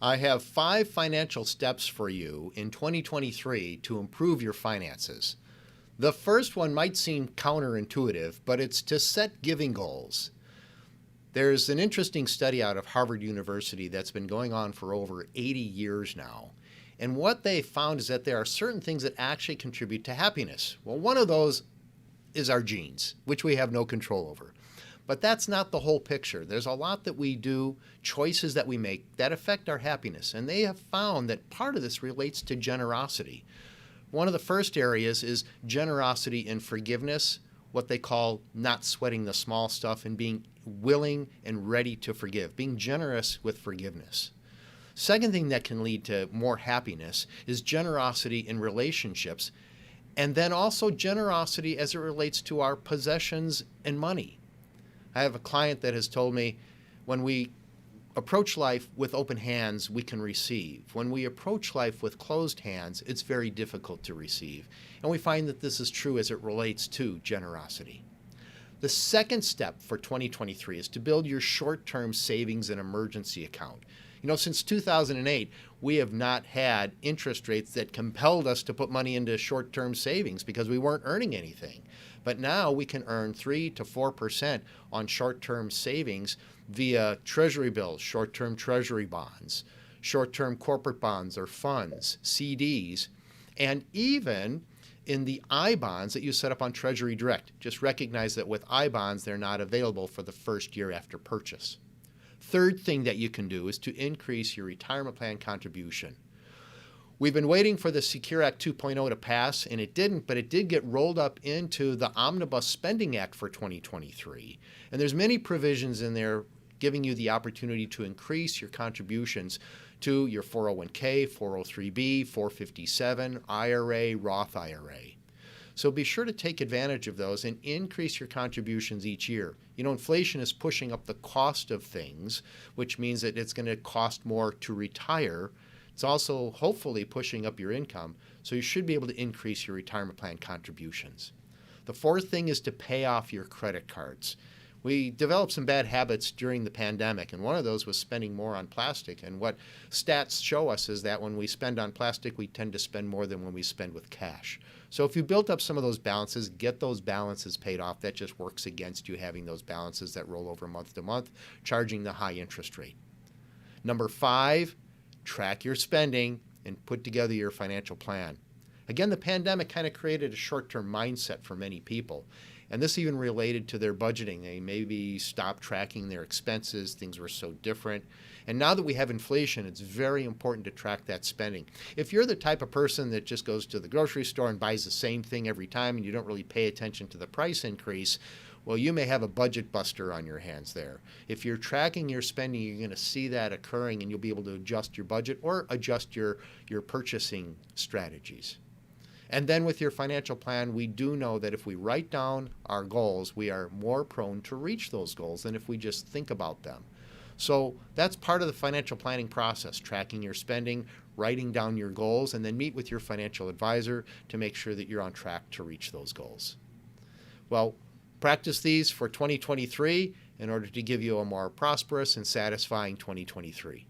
I have 5 financial steps for you in 2023 to improve your finances. The first one might seem counterintuitive, but it's to set giving goals. There's an interesting study out of Harvard University that's been going on for over 80 years now. And what they found is that there are certain things that actually contribute to happiness. Well, one of those is our genes, which we have no control over. But that's not the whole picture. There's a lot that we do, choices that we make that affect our happiness. And they have found that part of this relates to generosity. One of the first areas is generosity in forgiveness, what they call not sweating the small stuff and being willing and ready to forgive, being generous with forgiveness. Second thing that can lead to more happiness is generosity in relationships, and then also generosity as it relates to our possessions and money. I have a client that has told me when we approach life with open hands, we can receive. When we approach life with closed hands, it's very difficult to receive. And we find that this is true as it relates to generosity. The second step for 2023 is to build your short-term savings and emergency account. Since 2008, we have not had interest rates that compelled us to put money into short-term savings because we weren't earning anything. But now we can earn 3 to 4% on short-term savings via treasury bills, short-term treasury bonds, short-term corporate bonds or funds, CDs, and even in the I-bonds that you set up on Treasury Direct. Just recognize that with I-bonds, they're not available for the first year after purchase. Third thing that you can do is to increase your retirement plan contribution. We've been waiting for the Secure Act 2.0 to pass, and it didn't, but it did get rolled up into the Omnibus Spending Act for 2023. And there's many provisions in there giving you the opportunity to increase your contributions to your 401k, 403b, 457, IRA, Roth IRA. So be sure to take advantage of those and increase your contributions each year. Inflation is pushing up the cost of things, which means that it's going to cost more to retire. It's also hopefully pushing up your income, so you should be able to increase your retirement plan contributions. The fourth thing is to pay off your credit cards. We developed some bad habits during the pandemic, and one of those was spending more on plastic. And what stats show us is that when we spend on plastic, we tend to spend more than when we spend with cash. So if you built up some of those balances, get those balances paid off. That just works against you having those balances that roll over month to month, charging the high interest rate. Number 5, track your spending and put together your financial plan. Again, the pandemic kind of created a short-term mindset for many people. And this even related to their budgeting. They maybe stopped tracking their expenses. Things were so different. And now that we have inflation, it's very important to track that spending. If you're the type of person that just goes to the grocery store and buys the same thing every time and you don't really pay attention to the price increase, well, you may have a budget buster on your hands there. If you're tracking your spending, you're going to see that occurring and you'll be able to adjust your budget or adjust your purchasing strategies. And then with your financial plan, we do know that if we write down our goals, we are more prone to reach those goals than if we just think about them. So that's part of the financial planning process, tracking your spending, writing down your goals, and then meet with your financial advisor to make sure that you're on track to reach those goals. Well, practice these for 2023 in order to give you a more prosperous and satisfying 2023.